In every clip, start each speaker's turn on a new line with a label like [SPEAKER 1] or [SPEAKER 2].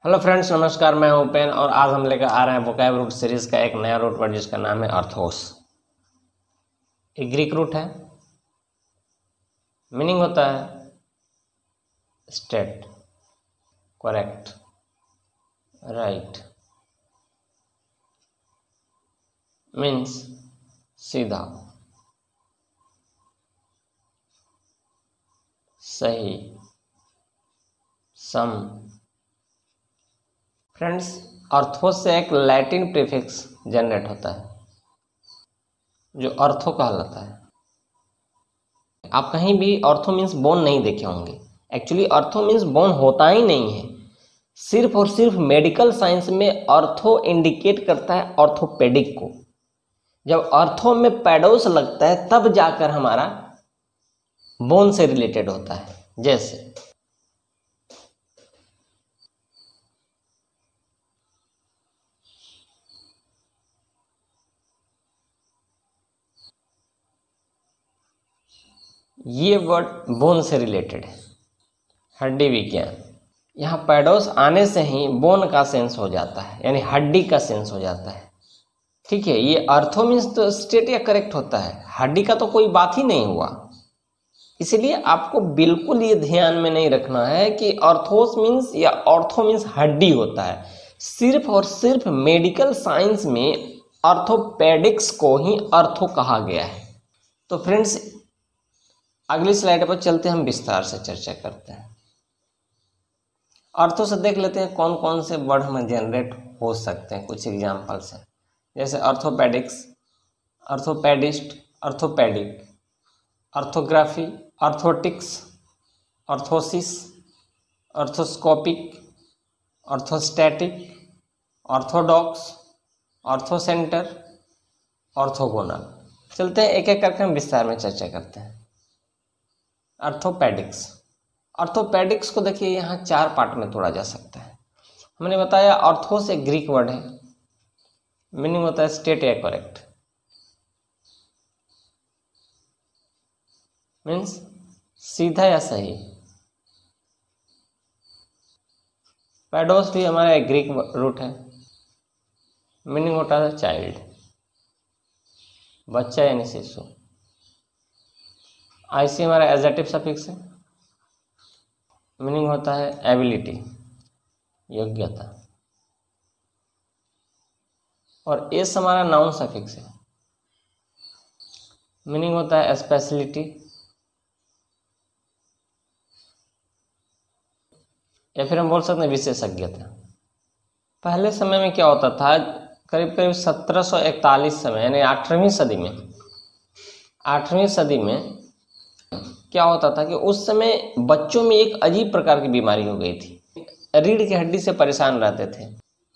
[SPEAKER 1] Hello friends, नमस्कार। मैं हूं उपेन और आज हम लेकर आ रहे हैं वोकैब रूट सीरीज का एक नया रूट वर्ड जिसका नाम है अर्थोस। एक ग्रीक रूट है। मीनिंग होता है स्ट्रेट, करेक्ट, राइट। मीन्स सीधा, सही, सम। फ्रेंड्स, अर्थोस से एक लैटिन प्रीफिक्स जनरेट होता है जो अर्थो कहलाता है। आप कहीं भी ऑर्थो मीन्स बोन नहीं देखे होंगे। एक्चुअली ऑर्थो मीन्स बोन होता ही नहीं है। सिर्फ और सिर्फ मेडिकल साइंस में ऑर्थो इंडिकेट करता है ऑर्थोपेडिक को। जब ऑर्थो में पैडोस लगता है तब जाकर हमारा बोन से रिलेटेड होता है। जैसे ये वर्ड बोन से रिलेटेड है, हड्डी विज्ञान। यहाँ पैडोस आने से ही बोन का सेंस हो जाता है, यानी हड्डी का सेंस हो जाता है। ठीक है, ये अर्थो मीन्स तो स्ट्रेट या करेक्ट होता है, हड्डी का तो कोई बात ही नहीं हुआ। इसलिए आपको बिल्कुल ये ध्यान में नहीं रखना है कि ऑर्थोस मीन्स या ऑर्थो मीन्स हड्डी होता है। सिर्फ और सिर्फ मेडिकल साइंस में ऑर्थोपेडिक्स को ही अर्थो कहा गया है। तो फ्रेंड्स, अगली स्लाइड पर चलते हैं, हम विस्तार से चर्चा करते हैं। अर्थों से देख लेते हैं कौन कौन से वर्ड हमें जनरेट हो सकते हैं कुछ एग्जाम्पल से। जैसे orthopaedics, orthopaedist, orthopaedic, orthography, orthotics, orthosis, orthoscopic, orthostatic, orthodox, orthocentre, orthogonal. चलते हैं एक एक करके हम विस्तार में चर्चा करते हैं। ऑर्थोपेडिक्स, ऑर्थोपेडिक्स को देखिए यहाँ 4 पार्ट में तोड़ा जा सकता है। हमने बताया ऑर्थोस एक ग्रीक वर्ड है, मीनिंग होता है स्ट्रेट या करेक्ट। मीन्स सीधा या सही। पैडोस भी हमारा एक ग्रीक रूट है, मीनिंग होता है चाइल्ड, बच्चा यानी शिशु। आईसी हमारा एडजेक्टिव सफिक्स है, मीनिंग होता है एबिलिटी, योग्यता। और एस हमारा नाउन सफिक्स है, मीनिंग होता है स्पेशलिटी या फिर हम बोल सकते हैं विशेषज्ञता। पहले समय में क्या होता था, करीब करीब 1741 समय यानी 8वीं सदी में, 8वीं सदी में क्या होता था कि उस समय बच्चों में एक अजीब प्रकार की बीमारी हो गई थी। रीढ़ की हड्डी से परेशान रहते थे,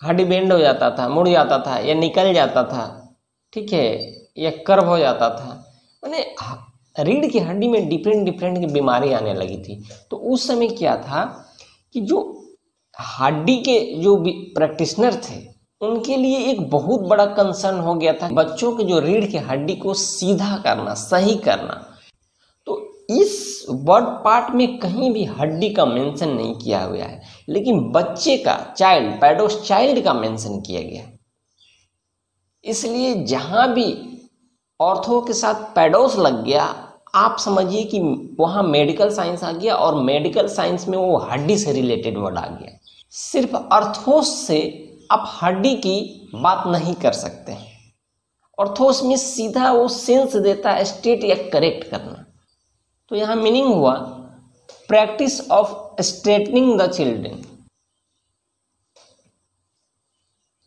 [SPEAKER 1] हड्डी बेंड हो जाता था, मुड़ जाता था या निकल जाता था, ठीक है, या कर्व हो जाता था। मैंने रीढ़ की हड्डी में डिफरेंट डिफरेंट की बीमारी आने लगी थी। तो उस समय क्या था कि जो हड्डी के जो प्रैक्टिशनर थे उनके लिए एक बहुत बड़ा कंसर्न हो गया था बच्चों के जो रीढ़ की हड्डी को सीधा करना, सही करना। तो इस वर्ड पार्ट में कहीं भी हड्डी का मेंशन नहीं किया हुआ है, लेकिन बच्चे का, चाइल्ड, पैडोस चाइल्ड का मेंशन किया गया। इसलिए जहां भी ऑर्थो के साथ पैडोस लग गया, आप समझिए कि वहां मेडिकल साइंस आ गया और मेडिकल साइंस में वो हड्डी से रिलेटेड वर्ड आ गया। सिर्फ अर्थोस से आप हड्डी की बात नहीं कर सकते। अर्थोस में सीधा वो सेंस देता है स्ट्रेट या करेक्ट करना। तो यहां मीनिंग हुआ practice of straightening the children.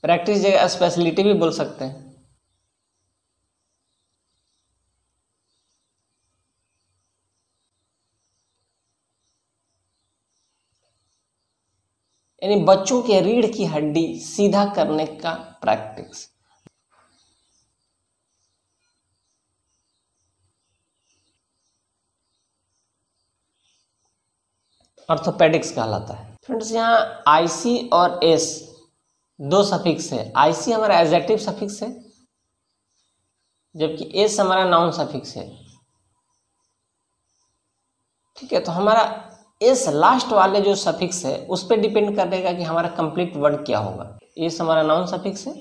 [SPEAKER 1] Practice जगह स्पेशलिटी भी बोल सकते हैं। यानी बच्चों के रीढ़ की हड्डी सीधा करने का प्रैक्टिस। ऑर्थोपेडिक्स कहलाता है। फ्रेंड्स, यहाँ आईसी और एस 2 सफिक्स है। आईसी हमारा एडजेक्टिव सफिक्स है, जबकि एस हमारा नाउन सफिक्स है। ठीक है, तो हमारा इस लास्ट वाले जो सफिक्स है उस पर डिपेंड करेगा कि हमारा कंप्लीट वर्ड क्या होगा। इस हमारा नाउन सफिक्स है,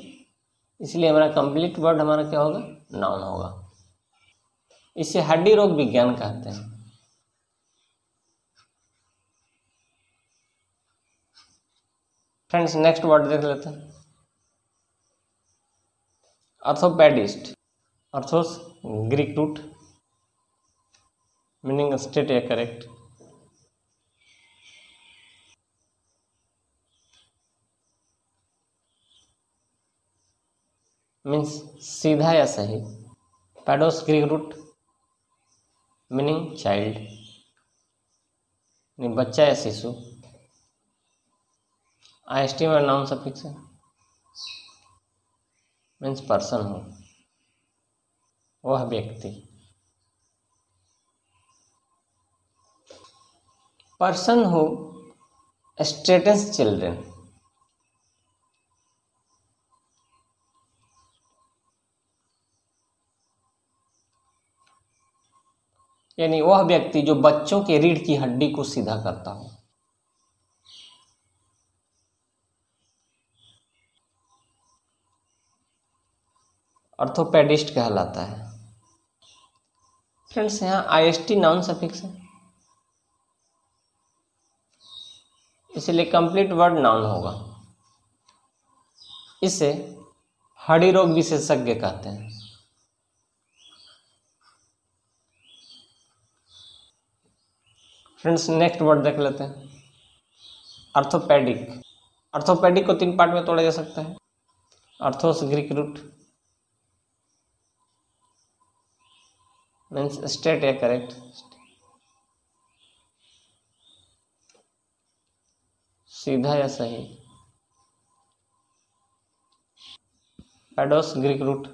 [SPEAKER 1] इसलिए हमारा कंप्लीट वर्ड हमारा क्या होगा, नाउन होगा। इसे हड्डी रोग विज्ञान कहते हैं। फ्रेंड्स नेक्स्ट वर्ड देख लेते हैं, orthopaedist. Orthos Greek root, meaning straight या करेक्ट। मीन्स सीधा या सही। Paidos Greek root, meaning child, बच्चा या शिशु। आईएसटी में नाउन सफिक्स है, मीन्स पर्सन हो, वह व्यक्ति। पर्सन हो स्ट्रेटन्स चिल्ड्रेन, यानी वह व्यक्ति जो बच्चों के रीढ़ की हड्डी को सीधा करता हो। ऑर्थोपेडिस्ट कहलाता है। फ्रेंड्स यहाँ आईएसटी नाउन सफिक्स है, इसलिए कंप्लीट वर्ड नाउन होगा। इसे हड्डी रोग विशेषज्ञ कहते हैं। फ्रेंड्स नेक्स्ट वर्ड देख लेते हैं, ऑर्थोपेडिक। ऑर्थोपेडिक को 3 पार्ट में तोड़ा जा सकता है। Orthos Greek root, means straight या करेक्ट। सीधा या सही। पैडोस ग्रीक रूट,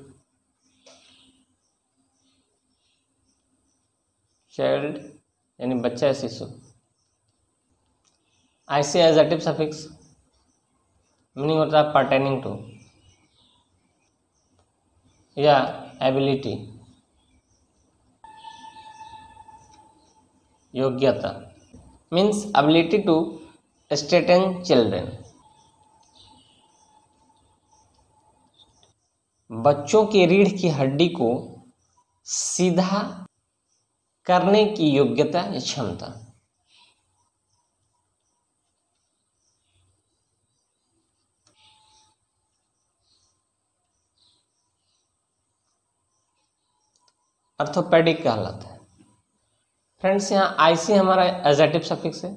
[SPEAKER 1] चाइल्ड यानी बच्चा या शिशु। आईसी एडजेक्टिव सफिक्स, मीनिंग होता है पर्टेनिंग टू या एबिलिटी, योग्यता। Means ability to straighten children, बच्चों के रीढ़ की हड्डी को सीधा करने की योग्यता या क्षमता। ऑर्थोपेडिक कहलाता है। फ्रेंड्स यहाँ आईसी हमारा एडजेक्टिव सफिक्स है,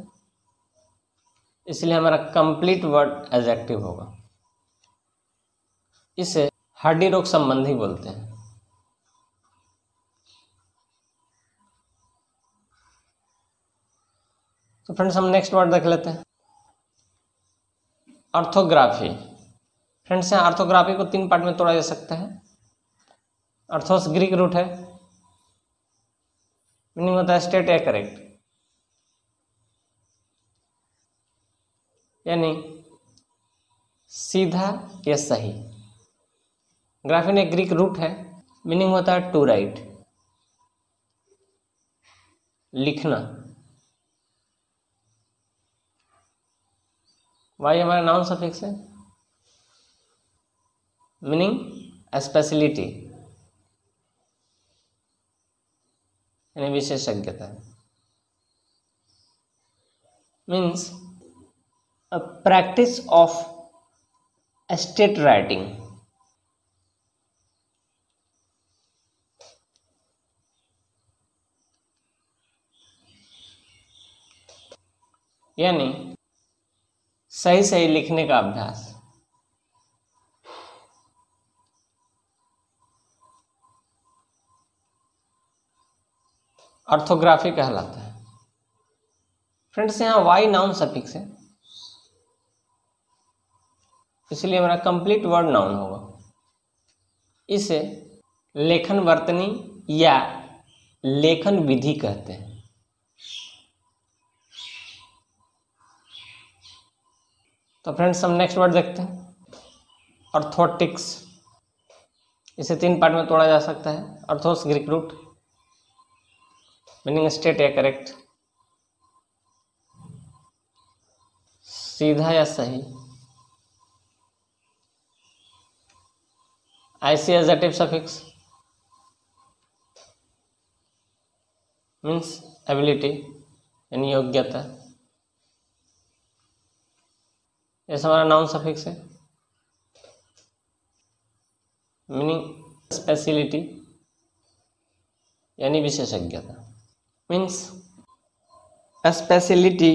[SPEAKER 1] इसलिए हमारा कंप्लीट वर्ड एडजेक्टिव होगा। इसे हड्डी रोग संबंधी बोलते हैं। तो फ्रेंड्स हम नेक्स्ट वर्ड देख लेते हैं, ऑर्थोग्राफी। फ्रेंड्स यहाँ ऑर्थोग्राफी को 3 पार्ट में तोड़ा जा सकता है। ऑर्थोस ग्रीक रूट है, मीनिंग होता है स्ट्रेट या करेक्ट, यानी सीधा या सही। ग्राफी ने ग्रीक रूट है, मीनिंग होता है टू राइट, लिखना। वाई हमारा नाउन सफिक्स है, मीनिंग स्पेशलिटी यानी विशेषज्ञता। Means a practice of estate writing, यानी सही सही लिखने का अभ्यास। ऑर्थोग्राफी कहलाता है। फ्रेंड्स यहाँ वाई नाउन सफिक्स है, इसलिए हमारा कंप्लीट वर्ड नाउन होगा। इसे लेखन वर्तनी या लेखन विधि कहते हैं। तो फ्रेंड्स हम नेक्स्ट वर्ड देखते हैं, ऑर्थोटिक्स। इसे 3 पार्ट में तोड़ा जा सकता है। Orthos Greek root, meaning straight या करेक्ट। सीधा या सही। ऐसी एडजेक्टिव सफिक्स मीन्स एबिलिटी यानी योग्यता। ऐसा हमारा नाउन सफिक्स है, मीनिंग स्पेशलिटी यानी विशेषज्ञता। Means speciality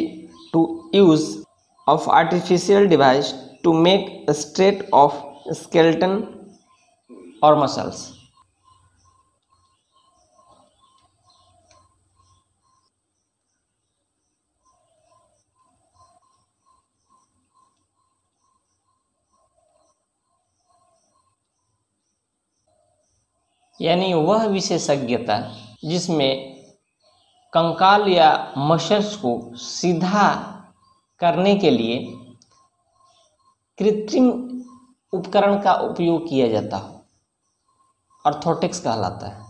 [SPEAKER 1] to use of artificial device to make straight of skeleton और मसल्स। यानी वह विशेषज्ञता जिसमें कंकाल या मसल्स को सीधा करने के लिए कृत्रिम उपकरण का उपयोग किया जाता हो, ऑर्थोटिक्स कहलाता है।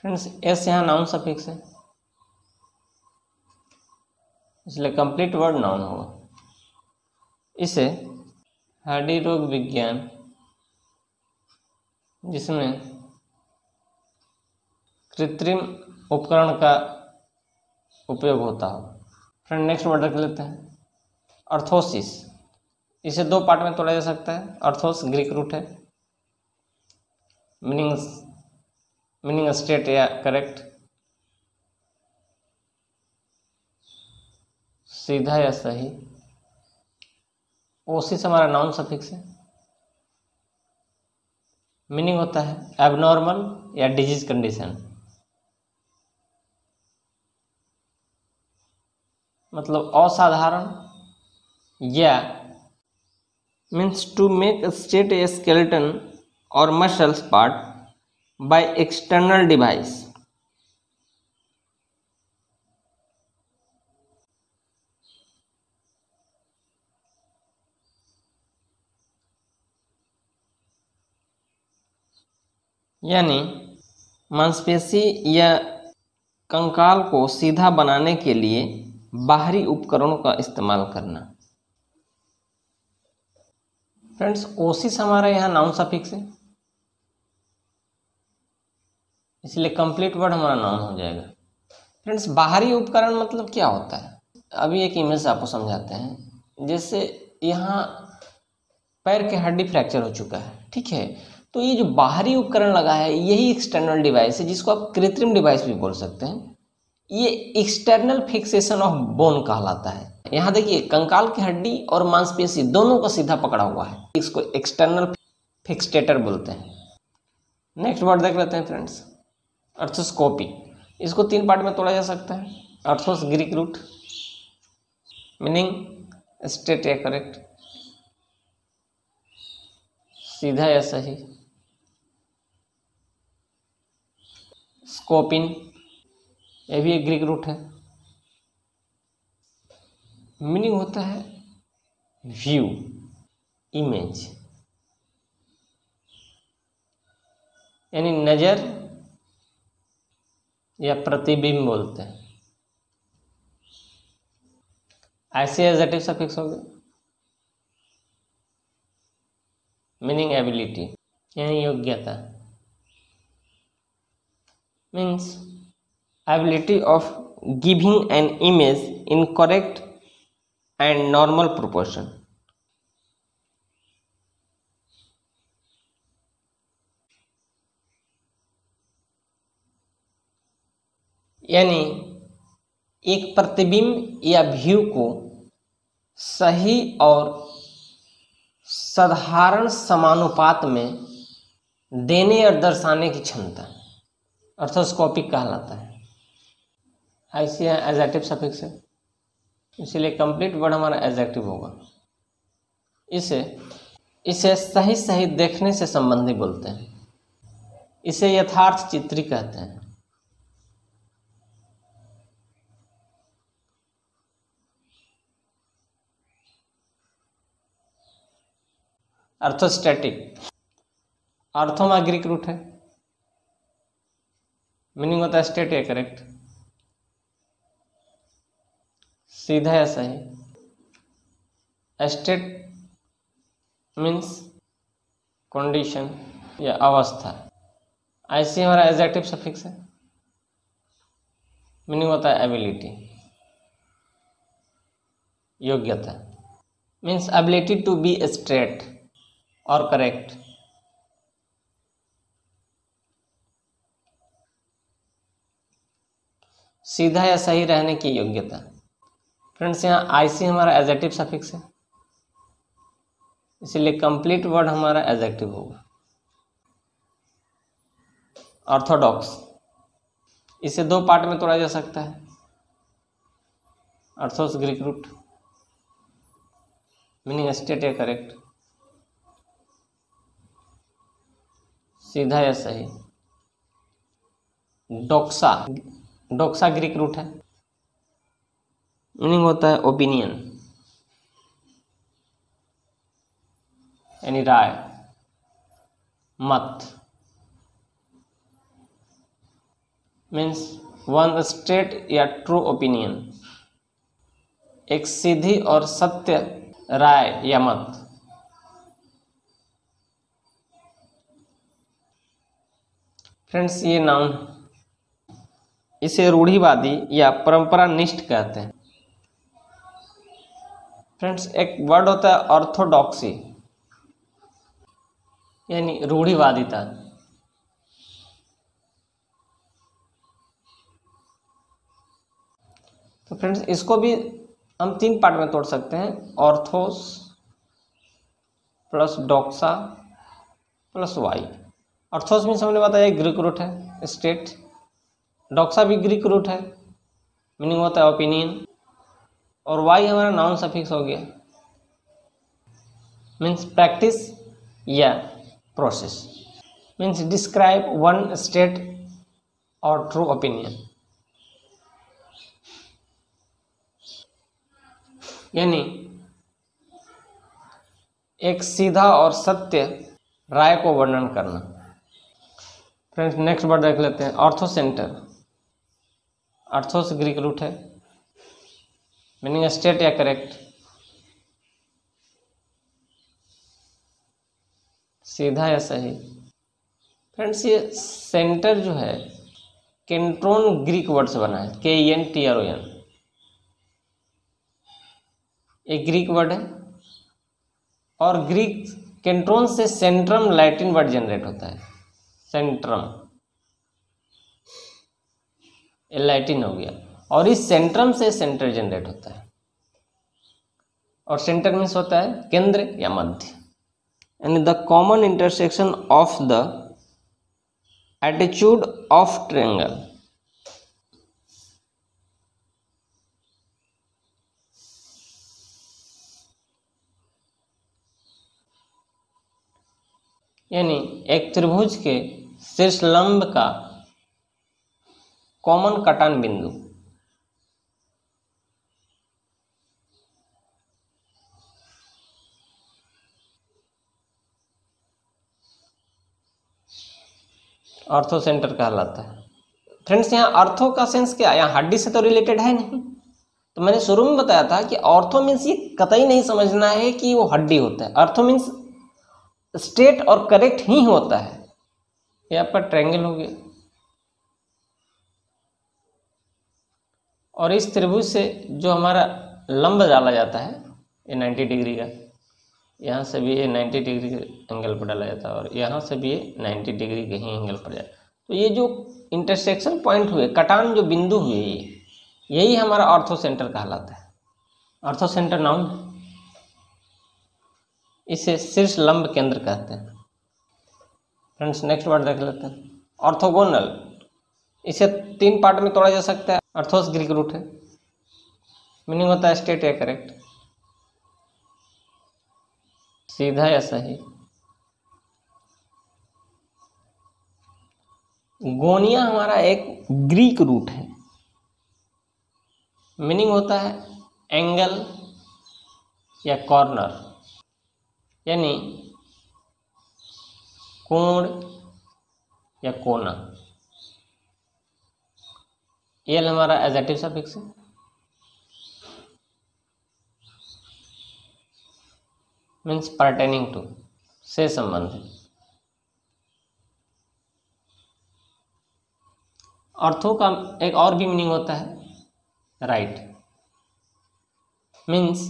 [SPEAKER 1] फ्रेंड्स एस यहाँ नाउन सफिक्स है, इसलिए कंप्लीट वर्ड नाउन होगा। इसे हड्डी रोग विज्ञान जिसमें कृत्रिम उपकरण का उपयोग होता हो। फ्रेंड नेक्स्ट वर्ड रख लेते हैं अर्थोसिस। इसे दो पार्ट में तोड़ा जा सकता है। अर्थोस ग्रीक रूट है, मीनिंग स्ट्रेट या करेक्ट, सीधा या सही। ओसिस हमारा नाउन सफिक्स है, मीनिंग होता है एबनॉर्मल या डिजीज कंडीशन, मतलब असाधारण या means to make straight a skeleton और muscles part by external device. यानी मांसपेशी या कंकाल को सीधा बनाने के लिए बाहरी उपकरणों का इस्तेमाल करना। फ्रेंड्स ओसिस हमारा यहाँ नाउन सफिक्स है, इसलिए कंप्लीट वर्ड हमारा नाउन हो जाएगा। फ्रेंड्स बाहरी उपकरण मतलब क्या होता है, अभी एक इमेज आपको समझाते हैं। जैसे यहाँ पैर के हड्डी फ्रैक्चर हो चुका है, ठीक है, तो ये जो बाहरी उपकरण लगा है यही एक्सटर्नल डिवाइस है, जिसको आप कृत्रिम डिवाइस भी बोल सकते हैं। ये एक्सटर्नल फिक्सेशन ऑफ बोन कहलाता है। यहाँ देखिए कंकाल की हड्डी और मांसपेशी दोनों को सीधा पकड़ा हुआ है, इसको एक्सटर्नल फिक्सेटर बोलते हैं। नेक्स्ट वर्ड देख लेते हैं फ्रेंड्स अर्थोस्कोपी। इसको तीन पार्ट में तोड़ा जा सकता है। अर्थोस ग्रीक रूट, मीनिंग स्ट्रेट या करेक्ट, सीधा या सही। स्कोपिन ये भी एक ग्रीक रूट है, मीनिंग होता है व्यू, इमेज, यानी नजर या प्रतिबिंब बोलते हैं। ऐसे एडजेक्टिव सफिक्स हो गए, मीनिंग एबिलिटी यानी योग्यता, means ability of giving an image in correct and normal proportion. यानी एक प्रतिबिंब या व्यू को सही और साधारण समानुपात में देने और दर्शाने की क्षमता अर्थोस्कोपिक कहलाता है। ऐसे एडजेक्टिव सफिक्स है, इसीलिए कंप्लीट वर्ड हमारा एडजेक्टिव होगा। इसे सही सही देखने से संबंधी बोलते हैं। इसे यथार्थ चित्री कहते हैं। अर्थोस्टैटिक, अर्थोमा ग्रीक रूट है, मीनिंग होता है स्टेट या करेक्ट, सीधा या सही। स्टेट मीन्स कंडीशन या अवस्था। ऐसे हमारा एडजेक्टिव सफिक्स है, मीनिंग होता है एबिलिटी, योग्यता, means ability to be straight और करेक्ट। सीधा या सही रहने की योग्यता। फ्रेंड्स यहाँ आईसी हमारा एडजेक्टिव सफिक्स है, इसीलिए कंप्लीट वर्ड हमारा एडजेक्टिव होगा। ऑर्थोडॉक्स, इसे दो पार्ट में तोड़ा जा सकता है। अर्थोस ग्रीक रूट, मीनिंग स्टेट या करेक्ट, सीधा या सही। डोक्सा, डोक्सा ग्रीक रूट है, मीनिंग होता है ओपिनियन यानी राय, मत, मीन्स वन स्ट्रेट या ट्रू ओपिनियन, एक सीधी और सत्य राय या मत। फ्रेंड्स ये नाउन, इसे रूढ़िवादी या परंपरानिष्ठ कहते हैं। फ्रेंड्स एक वर्ड होता है ऑर्थोडॉक्सी यानी रूढ़िवादिता। तो फ्रेंड्स इसको भी हम तीन पार्ट में तोड़ सकते हैं, orthos plus doxa plus Y. Orthos means हमने बताया ग्रीक रूट है स्टेट, डॉक्सा भी ग्रीक रूट है, मीनिंग होता है ओपिनियन, और वाई हमारा नाउन सफिक्स हो गया, मीन्स प्रैक्टिस या process, means describe one state और ट्रू ओपिनियन, यानी एक सीधा और सत्य राय को वर्णन करना। फ्रेंड्स नेक्स्ट वर्ड देख लेते हैं, ऑर्थोसेंटर। अर्थोस ग्रीक रूट है, मीनिंग स्टेट या करेक्ट, सीधा या सही। फ्रेंड्स ये सेंटर जो है केंट्रोन ग्रीक वर्ड से बना है, KENTRON, एक ग्रीक वर्ड है, और ग्रीक केंट्रोन से सेंट्रम लैटिन वर्ड जनरेट होता है, सेंट्रम ये लैटिन हो गया, और इस सेंट्रम से सेंटर जनरेट होता है, और सेंटर मीन्स होता है केंद्र या मध्य, यानी the common intersection of the attitude of triangle. यानी एक त्रिभुज के शीर्ष लंब का कॉमन कटान बिंदु। ऑर्थो सेंटर कहलाता है। फ्रेंड्स यहाँ ऑर्थो का सेंस क्या है, यहाँ हड्डी से तो रिलेटेड है नहीं, तो मैंने शुरू में बताया था कि ऑर्थो मीन्स ये कतई नहीं समझना है कि वो हड्डी होता है। ऑर्थो मीन्स स्ट्रेट और करेक्ट ही होता है। ये आपका ट्रायंगल हो गया, और इस त्रिभुज से जो हमारा लंब डाला जाता है ये 90 डिग्री का, यहाँ से भी ये 90 डिग्री के एंगल पर डाला जाता है, और यहाँ से भी ये 90 डिग्री के ही एंगल पर जाए। तो ये जो इंटरसेक्शन पॉइंट हुए, कटान जो बिंदु हुए, यही हमारा ऑर्थो सेंटर कहलाता है। ऑर्थो सेंटर नाउन, इसे शीर्ष लंब केंद्र कहते हैं। फ्रेंड्स नेक्स्ट वर्ड देख लेते हैं, ऑर्थोगोनल। इसे तीन पार्ट में तोड़ा जा सकता है। अर्थोस ग्रीक रूट है, मीनिंग होता है स्ट्रेट या करेक्ट, सीधा या सही। गोनिया हमारा एक ग्रीक रूट है, मीनिंग होता है एंगल या कॉर्नर, यानी कोण या कोना। एल हमारा एडजेक्टिव सफिक्स है। मीन्स परटेनिंग टू, से संबंधित। ऑर्थो का एक और भी मीनिंग होता है right, means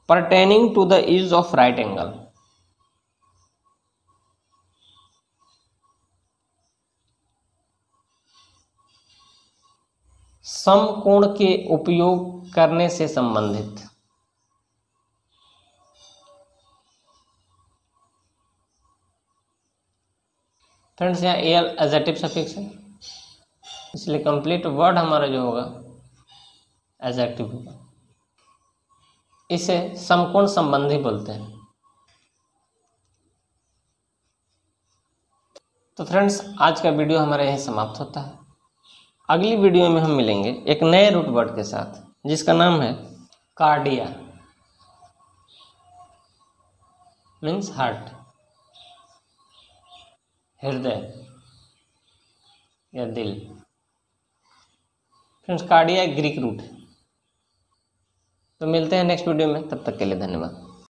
[SPEAKER 1] pertaining to the is of right angle. समकोण के उपयोग करने से संबंधित। फ्रेंड्स यहाँ एल एडजेक्टिव सफिक्स है, इसलिए कंप्लीट वर्ड हमारा जो होगा एडजेक्टिव होगा। इसे समकोण संबंधी बोलते हैं। तो फ्रेंड्स आज का वीडियो हमारा यहीं समाप्त होता है। अगली वीडियो में हम मिलेंगे एक नए रूट वर्ड के साथ जिसका नाम है कार्डिया, मीन्स हार्ट, हृदय या दिल। फ्रेंड्स कार्डिया एक ग्रीक रूट है। तो मिलते हैं नेक्स्ट वीडियो में, तब तक के लिए धन्यवाद।